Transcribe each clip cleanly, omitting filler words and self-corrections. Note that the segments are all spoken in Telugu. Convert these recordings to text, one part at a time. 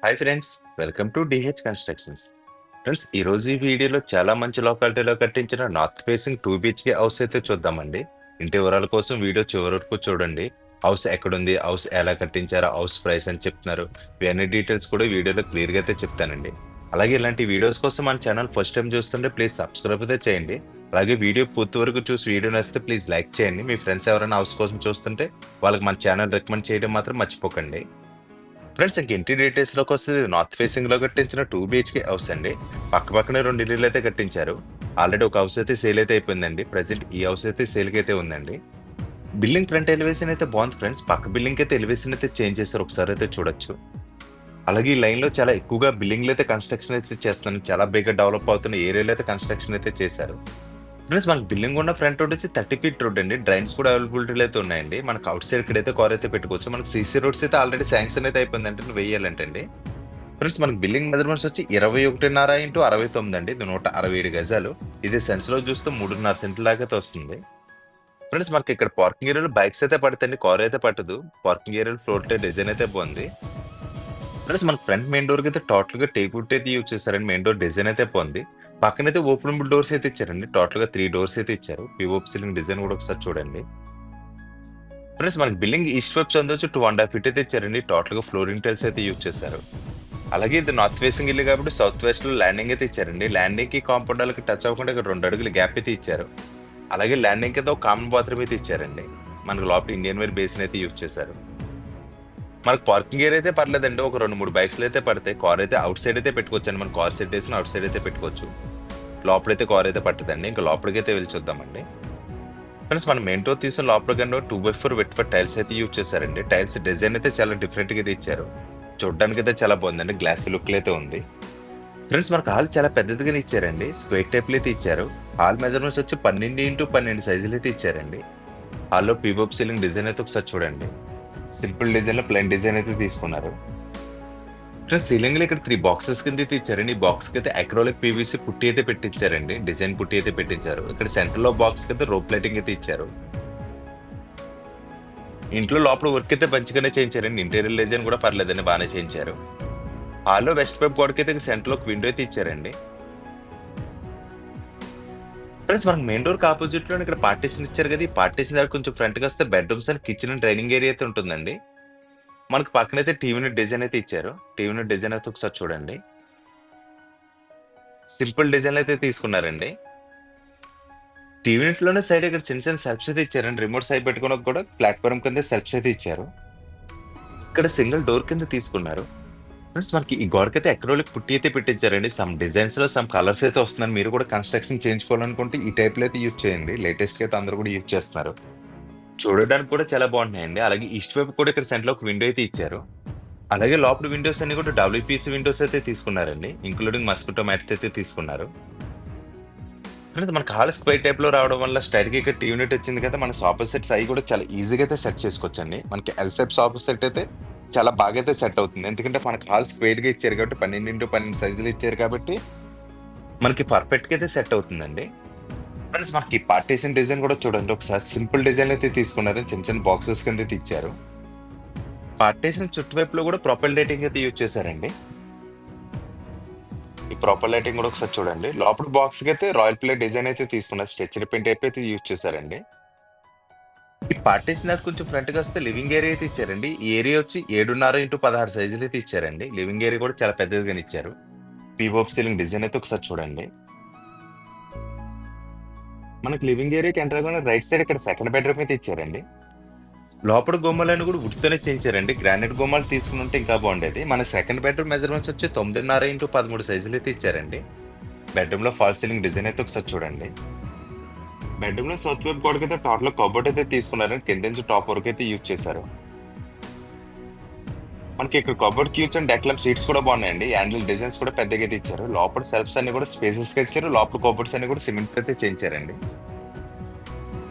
Hi friends, welcome to DH constructions. Friends, ఈరోజు ఈ వీడియోలో చాలా మంచి లొకాలిటీలో కట్టించిన నార్త్ ఫేసింగ్ 2 BHK హౌస్ అయితే చూద్దామండి. ఇంటి వివరాల కోసం వీడియో చివరి వరకు చూడండి. హౌస్ ఎక్కడుంది, హౌస్ ఎలా కట్టించారో, హౌస్ ప్రైస్ అని చెప్తున్నారు, ఇవన్నీ డీటెయిల్స్ కూడా వీడియోలో క్లియర్గా అయితే చెప్తానండి. అలాగే ఇలాంటి వీడియోస్ కోసం మన ఛానల్ ఫస్ట్ టైం చూస్తుంటే ప్లీజ్ సబ్స్క్రైబ్ అయితే చేయండి. అలాగే వీడియో పూర్తి వరకు చూసి వీడియో నచ్చితే ప్లీజ్ లైక్ చేయండి. మీ ఫ్రెండ్స్ ఎవరైనా హౌస్ కోసం చూస్తుంటే వాళ్ళకి మన ఛానల్ రికమెండ్ చేయడం మాత్రం మర్చిపోకండి. ఫ్రెండ్స్, ఇంక ఇంటి డీటెయిల్స్ లోకి వస్తే నార్త్ ఫేసింగ్ లో కట్టించిన 2 BHK హౌస్ అండి. పక్కనే 2 ఇల్లులు అయితే కట్టించారు. ఆల్రెడీ ఒక హౌస్ అయితే సేల్ అయితే అయిపోయిందండి. ప్రెసెంట్ ఈ హౌస్ అయితే సేల్ కి అయితే ఉందండి. బిల్డింగ్ ఫ్రంట్ ఎలివేషన్ అయితే బాగుంది ఫ్రెండ్స్. పక్క బిల్డింగ్ అయితే ఎలివేషన్ అయితే చేంజ్ చేశారు, ఒకసారి అయితే చూడొచ్చు. అలాగే ఈ లైన్ లో చాలా ఎక్కువగా బిల్డింగ్లు అయితే కన్స్ట్రక్షన్ అయితే చేస్తున్నారు. చాలా బేగా డెవలప్ అవుతున్న ఏరియాలో అయితే కన్స్ట్రక్షన్ అయితే చేశారు. ఫ్రెండ్స్, మనకి బిల్డింగ్ ఉన్న ఫ్రంట్ రోడ్ వచ్చి 30 feet రోడ్ అండి. డ్రైన్స్ కూడా అవైలబిలిటీలో అయితే ఉన్నాయండి. మనకు అవుట్ సైడ్ ఇక్కడైతే కార్ అయితే పెట్టుకోవచ్చు. మనకి సీసీ రోడ్స్ అయితే ఆల్రెడీ శాంక్షన్ అయితే అయిపోయిందంటే వేయాలంటే అండి. ఫ్రెండ్స్, మనకి బిల్డింగ్ మెజర్మెంట్స్ వచ్చి 21.5 x 69 అండి. ఇది 167 గజాలు. ఇది సెన్స్ లో చూస్తే 3.5 సెంట్ల దాకా అయితే వస్తుంది. ఫ్రెండ్స్, మనకి ఇక్కడ పార్కింగ్ ఏరియాలో బైక్స్ అయితే పడతాయండి, కార్ అయితే పట్టదు. పార్కింగ్ ఏరియాలో ఫ్లోర్ డిజైన్ అయితే బాగుంది. ఫ్రెండ్స్, మన ఫ్రంట్ మెయిన్ డోర్ కి అయితే టోటల్ గా టేక్ వుడ్ అయితే యూజ్ చేస్తారండి. మెయిన్ డోర్ డిజైన్ అయితే బాగుంది. పక్కనైతే ఓపెనబుల్ డోర్స్ అయితే ఇచ్చారండి. టోటల్ గా 3 డోర్స్ అయితే ఇచ్చారు. పిఓపి సీలింగ్ డిజైన్ కూడా ఒకసారి చూడండి. ఫ్రెండ్స్, మనకి బిల్డింగ్ ఈస్ట్ వైపు చెందొచ్చు 2.5 feet అయితే ఇచ్చారండి. టోటల్ గా ఫ్లోరింగ్ టైల్స్ అయితే యూజ్ చేశారు. అలాగే ఇది నార్త్ ఫేసింగ్ ఇల్లు కాబట్టి సౌత్ వెస్ట్ లో ల్యాండింగ్ అయితే ఇచ్చారండి. ల్యాండింగ్ కి కాంపౌండ్ వాళ్ళకి టచ్ అవ్వకుండా ఇక్కడ 2 అడుగులు గ్యాప్ అయితే ఇచ్చారు. అలాగే ల్యాండింగ్ కింద ఒక కామన్ బాత్రూమ్ అయితే ఇచ్చారండి. మనకు లోపల ఇండియన్ వేర్ బేసిన్ అయితే యూజ్ చేశారు. మనకు పార్కింగ్ ఏరియా అయితే పర్లేదండి. ఒక 2-3 బైక్స్ అయితే పడతాయి. కార్ అయితే అవుట్ సైడ్ అయితే పెట్టుకోవచ్చు అండి. మన కార్ సెట్ వేసిన అవుట్ సైడ్ అయితే పెట్టుకోవచ్చు. లోపలైతే కార్ అయితే పట్టదండి. ఇంకా లోపలికి అయితే వెళ్ళి చూద్దామండి. ఫ్రెండ్స్, మన మెయిన్ డోర్ తీసుకుని లోపలికి 2x4 వెట్ టైల్స్ అయితే యూజ్ చేశారండి. టైల్స్ డిజైన్ అయితే చాలా డిఫరెంట్ గా అయితే ఇచ్చారు. చూడడానికి అయితే చాలా బాగుందండి. గ్లాస్ లుక్ అయితే ఉంది. ఫ్రెండ్స్, మనకు హాల్ చాలా పెద్దదిగానే ఇచ్చారండి. స్క్వేర్ టైప్ అయితే ఇచ్చారు. హాల్ మెజర్మెంట్స్ వచ్చి 12x12 సైజులు అయితే ఇచ్చారండి. హాల్లో పీఓపి సీలింగ్ డిజైన్ అయితే ఒకసారి చూడండి. సింపుల్ డిజైన్ లో ప్లెయిన్ డిజైన్ అయితే తీసుకున్నారు. సీలింగ్ లో ఇక్కడ 3 బాక్సెస్ కింద అయితే ఇచ్చారండి. ఈ బాక్స్ కి అయితే అక్రోలిక్ పీవీసీ పుట్టి అయితే పెట్టించారండి. డిజైన్ పుట్టి అయితే పెట్టించారు. ఇక్కడ సెంటర్ లో బాక్స్ కి అయితే రోప్ లైటింగ్ అయితే ఇచ్చారు. ఇంట్లో లోపల వర్క్ అయితే మంచిగానే చేయించారండి. ఇంటీరియర్ డిజైన్ కూడా పర్లేదండి, బాగానే చేయించారు. హాల్లో వెస్ట్ వైపు గోడకి అయితే సెంటర్ లో ఒక విండో అయితే ఇచ్చారండి. ఫ్రెండ్స్, మనకి మెయిన్ డోర్ ఆపోజిట్ లో ఇక్కడ పార్టీషన్ ఇచ్చారు కదా. ఈ పార్టీషన్ దగ్గర కొంచెం ఫ్రంట్ గా వస్తే bedrooms and kitchen and dining area అయితే ఉంటుందండి. మనకు పక్కనైతే టీవీ యూనిట్ డిజైన్ అయితే ఇచ్చారు. టీవీ యూనిట్ డిజైన్ అయితే ఒకసారి చూడండి. సింపుల్ డిజైన్ అయితే తీసుకున్నారండి. టీవీ యూనిట్ లోనే సైడ్ ఇక్కడ చిన్న చిన్న సెల్ఫ్స్ అయితే ఇచ్చారండి. రిమోట్ సైడ్ పెట్టుకోవడానికి కూడా ప్లాట్ఫామ్ కింద సెల్ఫ్స్ అయితే ఇచ్చారు. ఇక్కడ సింగిల్ డోర్ కింద తీసుకున్నారు. ఫ్రెండ్స్, మనకి ఈ గోడకైతే అక్రోలిక్ పుట్టి అయితే పెట్టించారండి. సమ్ డిజైన్స్ లో సమ్ కలర్స్ అయితే వస్తున్నాయి. మీరు కూడా కన్స్ట్రక్షన్ చేయించుకోవాలనుకుంటే ఈ టైప్ లో అయితే యూజ్ చేయండి. లేటెస్ట్ గా అయితే అందరూ కూడా యూజ్ చేస్తున్నారు. చూడడానికి కూడా చాలా బాగుంటున్నాయండి. అలాగే ఈస్ట్ వైపు కూడా ఇక్కడ సెంటర్ లో ఒక విండో అయితే ఇచ్చారు. అలాగే లోపల విండోస్ అన్ని కూడా WPC విండోస్ అయితే తీసుకున్నారండి. ఇంక్లూడింగ్ మస్కిటో మ్యాట్స్ అయితే తీసుకున్నారు. ఫ్రెండ్స్, మనకి హాల్ స్క్వేర్ టైప్ లో రావడం వల్ల స్ట్రైట్ గా ఇక్కడ యూనిట్ వచ్చింది కదా. మన సోఫా సెట్స్ అవి కూడా చాలా ఈజీగా అయితే సెట్ చేసుకోవచ్చండి. మనకి ఎల్ షేప్ సోఫా సెట్ అయితే చాలా బాగా అయితే సెట్ అవుతుంది. ఎందుకంటే మనకి హాల్ స్క్వేర్ గా ఇచ్చారు కాబట్టి 12x12 సైజులు ఇచ్చారు కాబట్టి మనకి పర్ఫెక్ట్ గా అయితే సెట్ అవుతుందండి. ఫ్రెండ్స్, మనకి పార్టీషన్ డిజైన్ కూడా చూడండి ఒకసారి. సింపుల్ డిజైన్ అయితే తీసుకున్నారు. చిన్న చిన్న బాక్సెస్ కింద అయితే ఇచ్చారు. పార్టీషన్ చుట్టువైపులో కూడా ప్రాపర్ లైటింగ్ అయితే యూజ్ చేశారండి. ఈ ప్రాపర్ లైటింగ్ కూడా ఒకసారి చూడండి. లోపల బాక్స్ కి అయితే రాయల్ ప్లే డిజైన్ అయితే తీసుకున్నారు. స్ట్రెచర్ పెయింట్ అయితే యూజ్ చేశారండి. ఈ పార్టీషన్ దగ్గర కొంచెం ఫ్రంట్ గా వస్తే లివింగ్ ఏరియా అయితే ఇచ్చారండి. ఈ ఏరియా వచ్చి 7.5x16 సైజులు అయితే ఇచ్చారండి. లివింగ్ ఏరియా కూడా చాలా పెద్దదిగా ఇచ్చారు. పీఓపి సీలింగ్ డిజైన్ అయితే ఒకసారి చూడండి. మనకి లివింగ్ ఏరియాకి ఎంటర్ అవ్వగానే రైట్ సైడ్ ఇక్కడ సెకండ్ బెడ్రూమ్ అయితే ఇచ్చారండి. లోపల గుమ్మాలను కూడా ఉడితోనే చేయించారండి. గ్రానైట్ గుమ్మాలు తీసుకుని ఉంటే ఇంకా బాగుండేది. మన సెకండ్ బెడ్రూమ్ మెజర్మెంట్స్ వచ్చి 9.5x13 సైజులు అయితే ఇచ్చారండి. బెడ్రూమ్ లో ఫాల్ సీలింగ్ డిజైన్ అయితే ఒకసారి చూడండి. బెడ్రూమ్ లో సౌత్ వైపు గోడకి అయితే టోటల్ కబోర్డ్ అయితే తీసుకున్నారండి. కింద నుంచి టాప్ వరకు అయితే యూజ్ చేశారు. మనకి ఇక్కడ కబోర్డ్ క్యూచ్ అండ్ డెక్లమ్ సీట్స్ కూడా బాగున్నాయండి. హ్యాండిల్ డిజైన్స్ కూడా పెద్దగా అయితే ఇచ్చారు. లోపల సెల్ఫ్స్ అన్ని కూడా స్పేసెస్ గా ఇచ్చారు. లోపల కబోర్డ్స్ అన్ని కూడా సిమెంట్ అయితే చేయించారండి.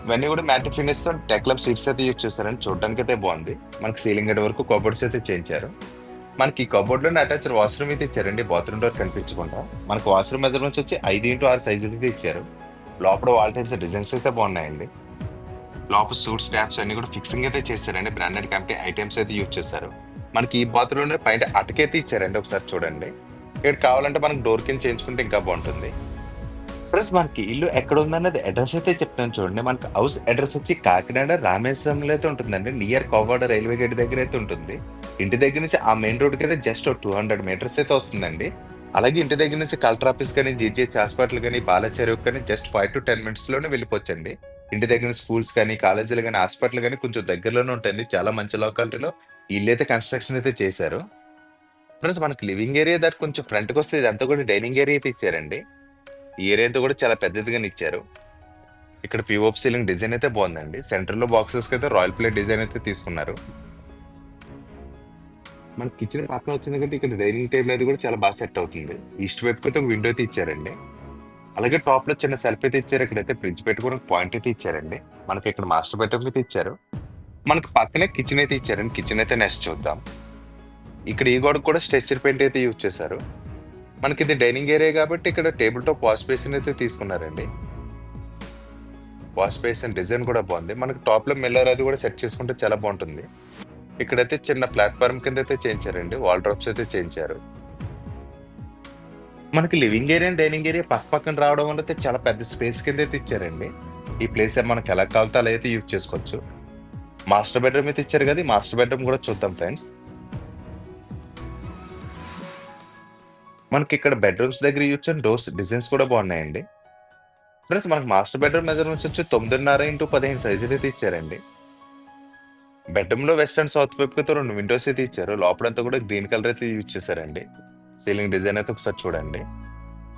ఇవన్నీ కూడా మ్యాట్ ఫినిష్ తో డెక్లమ్ సీట్స్ అయితే యూజ్ చేస్తారని చూడడానికి అయితే బాగుంది. మనకి సీలింగ్ గడి వరకు కబోర్డ్స్ అయితే చేయించారు. మనకి కబోర్డ్ లోనే అటాచ్డ్ వాష్రూమ్ అయితే ఇచ్చారండి. బాత్రూమ్ డోర్ కనిపించకుండా. మనకు వాష్రూమ్ మెజర్మెంట్స్ వచ్చి 5x6 సైజులు అయితే ఇచ్చారు. లోపల వాల్ టైల్స్ డిజైన్స్ అయితే బాగున్నాయండి. లోపల సూట్ స్టాప్స్ అన్ని కూడా ఫిక్సింగ్ అయితే చేశారండి. బ్రాండెడ్ కంపెనీ ఐటమ్స్ అయితే యూజ్ చేశారు. మనకి ఈ బాత్రూంలోనే పైన అటకైతే ఇచ్చారండి, ఒకసారి చూడండి. ఇక్కడ కావాలంటే మనకు డోర్ కింద చేయించుకుంటే ఇంకా బాగుంటుంది. ఫ్రెండ్స్ మనకి ఇల్లు ఎక్కడ ఉందన్నది అడ్రస్ అయితే చెప్తాను చూడండి. మనకి హౌస్ అడ్రస్ వచ్చి కాకినాడ రామేశ్వరంలో అయితే ఉంటుందండి. నియర్ కోవాడ రైల్వే గేట్ దగ్గర అయితే ఉంటుంది. ఇంటి దగ్గర నుంచి ఆ మెయిన్ రోడ్కి అయితే జస్ట్ 200 మీటర్స్ అయితే వస్తుందండి. అలాగే ఇంటి దగ్గర నుంచి కలెక్టర్ ఆఫీస్ కానీ, జీజీహెచ్ హాస్పిటల్ కానీ, బాలాచెరువు కానీ జస్ట్ 5 to 10 minutes లోనే వెళ్ళిపోవచ్చండి. ఇంటి దగ్గర స్కూల్స్ కానీ, కాలేజీలు కానీ, హాస్పిటల్ కానీ కొంచెం దగ్గరలోనే ఉంటాయండి. చాలా మంచి లొకాలిటీలో ఇల్లు అయితే కన్స్ట్రక్షన్ అయితే చేశారు. ఫ్రెండ్స్ మనకి లివింగ్ ఏరియా దాటి కొంచెం ఫ్రంట్కి వస్తే ఇదంతా కూడా డైనింగ్ ఏరియా అయితే ఇచ్చారండి. ఈ ఏరియా అంతా కూడా చాలా పెద్దదిగానే ఇచ్చారు. ఇక్కడ పిఓపి సీలింగ్ డిజైన్ అయితే బాగుందండి. సెంటర్ లో బాక్సెస్ అయితే రాయల్ ప్లేట్ డిజైన్ అయితే తీసుకున్నారు. మన కిచెన్ పక్కన వచ్చింది కంటే ఇక్కడ డైనింగ్ టేబుల్ అయితే కూడా చాలా బాగా సెట్ అవుతుంది. ఈస్ట్ వైపు అయితే ఒక విండో అయితే ఇచ్చారండి. అలాగే టాప్ లో చిన్న సెల్ఫ్ అయితే ఇచ్చారు. ఇక్కడైతే ఫ్రిడ్జ్ పెట్టుకోవడానికి పాయింట్ అయితే ఇచ్చారండి. మనకి ఇక్కడ మాస్టర్ బెడ్రూమ్ అయితే ఇచ్చారు. మనకి పక్కనే కిచెన్ అయితే ఇచ్చారండి. కిచెన్ అయితే నెక్స్ట్ చూద్దాం. ఇక్కడ ఈ గోడకు కూడా స్ట్రెచర్ పెయింట్ అయితే యూజ్ చేశారు. మనకి ఇది డైనింగ్ ఏరియా కాబట్టి ఇక్కడ టేబుల్ టాప్ వాష్ బేసిన్ అయితే తీసుకున్నారండి. వాష్ బేసిన్ డిజైన్ కూడా బాగుంది. మనకి టాప్ లో మిల్లర్ అది కూడా సెట్ చేసుకుంటే చాలా బాగుంటుంది. ఇక్కడైతే చిన్న ప్లాట్ఫామ్ కింద అయితే చేయించారండి. వాల్ డ్రాప్స్ అయితే చేయించారు. మనకి లివింగ్ ఏరియా డైనింగ్ ఏరియా పక్క పక్కన రావడం వల్ల అయితే చాలా పెద్ద స్పేస్ కింద అయితే ఇచ్చారండి. ఈ ప్లేస్ మనకి ఎలా కావాలితే అలా అయితే యూజ్ చేసుకోవచ్చు. మాస్టర్ బెడ్రూమ్ అయితే ఇచ్చారు కదా, మాస్టర్ బెడ్రూమ్ కూడా చూద్దాం ఫ్రెండ్స్. మనకి ఇక్కడ బెడ్రూమ్స్ దగ్గర యూజ్ చేసిన డోర్స్ డిజైన్స్ కూడా బాగున్నాయండి. ఫ్రెండ్స్ మనకి మాస్టర్ బెడ్రూమ్ మెజర్మెంట్స్ వచ్చి 9.5 x 15 సైజులు అయితే ఇచ్చారండి. బెడ్రూమ్ లో వెస్ట్ అండ్ సౌత్ వైపు అయితే 2 విండోస్ అయితే ఇచ్చారు. లోపలంతా కూడా గ్రీన్ కలర్ అయితే యూజ్ చేశారండి. సీలింగ్ డిజైన్ అయితే ఒకసారి చూడండి.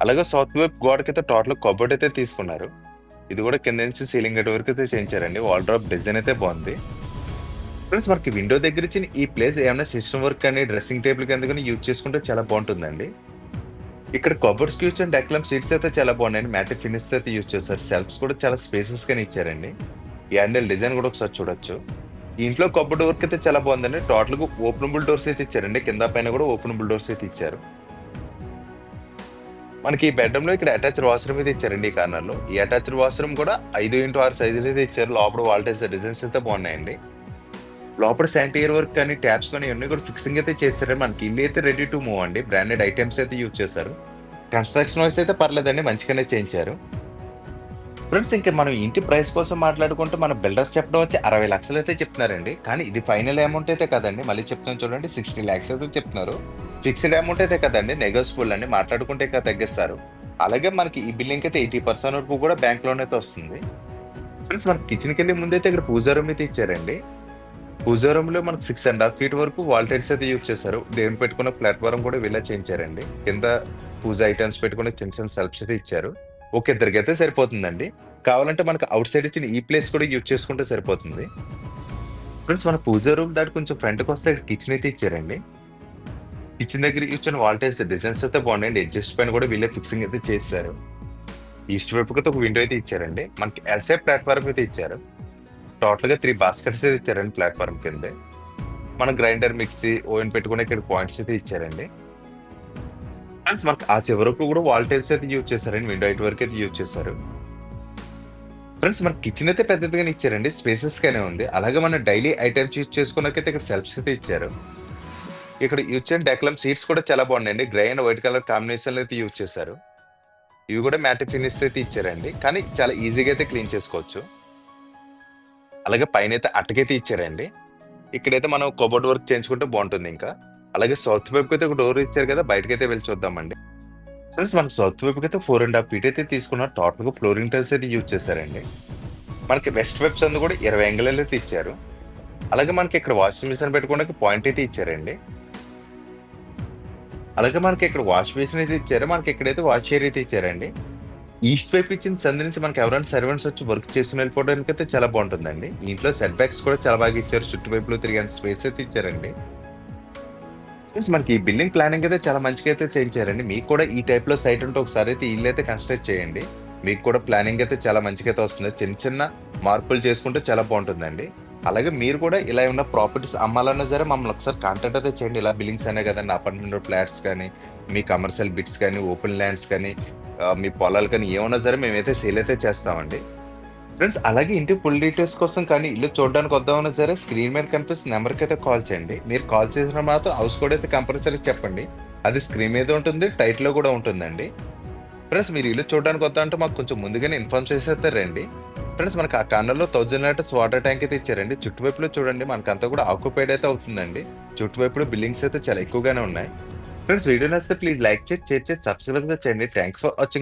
అలాగే సౌత్ వైపు గోడకైతే టోటల్ కబోర్డ్ అయితే తీసుకున్నారు. ఇది కూడా కింద నుంచి సీలింగ్ గేట్ వరకు అయితే చేయించారండి. వాల్ డ్రాప్ డిజైన్ అయితే బాగుంది. ఫ్రెండ్స్ మనకి విండో దగ్గర ఇచ్చిన ఈ ప్లేస్ ఏమైనా సిస్టమ్ వర్క్ కానీ, డ్రెస్సింగ్ టేబుల్ కింద కానీ యూజ్ చేసుకుంటే చాలా బాగుంటుందండి. ఇక్కడ కబోర్డ్స్ యూజ్ అండ్ డెక్లమ్ సీట్స్ అయితే చాలా బాగున్నాయండి. మ్యాటిక్ ఫినిష్ అయితే యూజ్ చేస్తారు. సెల్ఫ్స్ కూడా చాలా స్పేసెస్ గానే ఇచ్చారండి. ఈ హ్యాండిల్ డిజైన్ కూడా ఒకసారి చూడొచ్చు. ఈ ఇంట్లో కబోర్డ్ వర్క్ అయితే చాలా బాగుందండి. టోటల్ గా ఓపెనబుల్ డోర్స్ అయితే ఇచ్చారండి. కింద పైన కూడా ఓపెనబుల్ డోర్స్ అయితే ఇచ్చారు. మనకి ఈ బెడ్రూమ్ లో ఇక్కడ అటాచ్డ్ వాష్రూమ్ అయితే ఇచ్చారండి. ఈ కార్నర్ లో ఈ అటాచ్డ్ వాష్రూమ్ కూడా 5x6 సైజులు అయితే ఇచ్చారు. లోపల వాల్టేజ్ డిజైన్స్ అయితే బాగున్నాయండి. లోపల శానిటరీ వర్క్ కానీ, ట్యాప్స్ కానీ ఇవన్నీ కూడా ఫిక్సింగ్ అయితే చేస్తారు. మనకి ఇల్లు అయితే రెడీ టు మూవ్ అండి. బ్రాండెడ్ ఐటమ్స్ అయితే యూజ్ చేశారు. కన్స్ట్రక్షన్ వైస్ అయితే పర్లేదండి, మంచిగానే చేయించారు. ఫ్రెండ్స్ ఇంకా మనం ఇంటి ప్రైస్ కోసం మాట్లాడుకుంటే మన బిల్డర్స్ చెప్పడం వచ్చి 60 లక్షలు అయితే చెప్తున్నారండి. కానీ ఇది ఫైనల్ అమౌంట్ అయితే కదండి. మళ్ళీ చెప్తాను చూడండి, 60 lakhs అయితే చెప్తున్నారు. ఫిక్స్డ్ అమౌంట్ అయితే కదండి, నెగోషియబుల్ అండి, మాట్లాడుకుంటే ఇంకా తగ్గిస్తారు. అలాగే మనకి ఈ బిల్లింగ్ అయితే 80% వరకు కూడా బ్యాంక్ లోన్ అయితే వస్తుంది. ఫ్రెండ్స్ మనకి కిచెన్కి వెళ్ళి ముందైతే ఇక్కడ పూజా రూమ్ అయితే ఇచ్చారండి. పూజా రూమ్ లో మనకి 6.5 feet వరకు వాల్టైల్స్ అయితే యూజ్ చేశారు. దేవుని పెట్టుకున్న ప్లాట్ఫామ్ కూడా వీళ్ళ చేయించారండి. కింద పూజ ఐటమ్స్ పెట్టుకునే చిన్న చిన్న సెల్ఫ్స్ అయితే ఇచ్చారు. ఓకే, ఇద్దరికి అయితే సరిపోతుందండి. కావాలంటే మనకి అవుట్ సైడ్ ఇచ్చిన ఈ ప్లేస్ కూడా యూజ్ చేసుకుంటే సరిపోతుంది. ఫ్రెండ్స్ మన పూజా రూమ్ దాటి కొంచెం ఫ్రంట్కి వస్తే ఇక్కడ కిచెన్ అయితే ఇచ్చారండి. కిచెన్ దగ్గర ఇచ్చిన వాల్టైల్స్ డిజైన్స్ అయితే బాగున్నాయండి. అడ్జస్ట్ పైన కూడా వీళ్ళే ఫిక్సింగ్ అయితే చేశారు. ఈస్ట్ వైపుకి ఒక విండో అయితే ఇచ్చారండి. మనకి ఎల్సే ప్లాట్ఫామ్ అయితే ఇచ్చారు. టోటల్ గా 3 బాస్కెట్స్ అయితే ఇచ్చారండి ప్లాట్ఫామ్ కింద. మన గ్రైండర్, మిక్సీ, ఓవెన్ పెట్టుకునే ఇక్కడ పాయింట్స్ అయితే ఇచ్చారండి. ఫ్రెండ్స్ మనకి ఆ చివరకు కూడా వాల్ టైల్స్ అయితే యూజ్ చేశారండి. విండో హైట్ వరకు అయితే యూజ్ చేశారు. ఫ్రెండ్స్ మన కిచెన్ అయితే పెద్దదిగానే ఇచ్చారండి, స్పేసెస్ గానే ఉంది. అలాగే మన డైలీ ఐటమ్స్ యూజ్ చేసుకున్నకైతే ఇక్కడ సెల్ఫ్స్ అయితే ఇచ్చారు. ఇక్కడ యూజ్ చేసిన డెక్లమ్ సీట్స్ కూడా చాలా బాగున్నాయండి. Grey and white colour combination అయితే యూజ్ చేశారు. ఇవి కూడా మ్యాటిక్ ఫినిష్ అయితే ఇచ్చారండి. కానీ చాలా ఈజీగా అయితే క్లీన్ చేసుకోవచ్చు. అలాగే పైన అయితే అట్టకైతే ఇచ్చారండి. ఇక్కడైతే మనం కబోర్డ్ వర్క్ చేయించుకుంటే బాగుంటుంది. ఇంకా అలాగే సౌత్ వైపు అయితే ఒక డోర్ ఇచ్చారు కదా, బయటకైతే వెళ్ళి చూద్దామండి. ఫ్రెండ్స్ మనకి సౌత్ వైపుకి అయితే 4.5 feet అయితే తీసుకున్నారు. టోటల్ గా ఫ్లోరింగ్ టైల్స్ అయితే యూజ్ చేశారండి. మనకి వెస్ట్ వెబ్స్ అందు కూడా 20 angle అయితే ఇచ్చారు. అలాగే మనకి ఇక్కడ వాషింగ్ మిషన్ పెట్టుకోవడానికి పాయింట్ అయితే ఇచ్చారండి. అలాగే మనకి ఇక్కడ వాష్ బేసిన్ అయితే ఇచ్చారు. మనకి ఇక్కడైతే వాష్ ఏరియా అయితే ఇచ్చారండి. ఈస్ట్ వైపు ఇచ్చిన సందు నుంచి మనకి ఎవరైనా సర్వెంట్స్ వచ్చి వర్క్ చేసుకుని వెళ్ళిపోవడానికి అయితే చాలా బాగుంటుందండి. ఇంట్లో సెట్ బ్యాక్స్ కూడా చాలా బాగా ఇచ్చారు. చుట్టువైపులో తిరిగే స్పేస్ అయితే ఇచ్చారండి. మనకి ఈ బిల్డింగ్ ప్లానింగ్ అయితే చాలా మంచిగా అయితే చేయించారండి. మీకు కూడా ఈ టైప్ లో సైట్ ఉంటే ఒకసారి అయితే ఇల్లు అయితే కన్స్ట్రక్ట్ చేయండి. మీకు కూడా ప్లానింగ్ అయితే చాలా మంచిగా అయితే వస్తుంది. చిన్న చిన్న మార్పులు చేసుకుంటే చాలా బాగుంటుందండి. అలాగే మీరు కూడా ఇలా ఏమైనా ప్రాపర్టీస్ అమ్మాలన్నా సరే మమ్మల్ని ఒకసారి కాంటాక్ట్ అయితే చేయండి. ఇలా బిల్డింగ్స్ అనే కదండి, అపార్ట్మెంట్ ఫ్లాట్స్ కానీ, మీ కమర్షియల్ బిట్స్ కానీ, ఓపెన్ ల్యాండ్స్ కానీ, మీ పొలాలు కానీ ఏమన్నా సరే మేమైతే సేల్ అయితే చేస్తామండి. ఫ్రెండ్స్ అలాగే ఇంటి ఫుల్ డీటెయిల్స్ కోసం కానీ ఇల్లు చూడడానికి వద్దామన్నా సరే స్క్రీన్ మీద కనిపిస్తున్న నెంబర్కి అయితే కాల్ చేయండి. మీరు కాల్ చేసిన మాత్రం హౌస్ కోడ్ అయితే కంపల్సరీ చెప్పండి. అది స్క్రీన్ మీద ఉంటుంది, టైట్లో కూడా ఉంటుందండి. ఫ్రెండ్స్ మీరు ఇల్లు చూడడానికి వద్దా అంటే మాకు కొంచెం ముందుగానే ఇన్ఫార్మ్ చేసేస్తే రండి. ఫ్రెండ్స్ మనకు ఆ కార్నర్లో 1000 లీటర్స్ వాటర్ ట్యాంక్ అయితే ఇచ్చారండి. చుట్టువైపులో చూడండి మనకంతా కూడా ఆక్యుపైడ్ అయితే అవుతుందండి. చుట్టువైపులో బిల్డింగ్స్ అయితే చాలా ఎక్కువగానే ఉన్నాయి. ఫ్రెండ్స్ వీడియో నచ్చితే ప్లీజ్ లైక్ చేసి, షేర్ చేసి, సబ్స్క్రైబ్ చేయండి. Thanks for watching.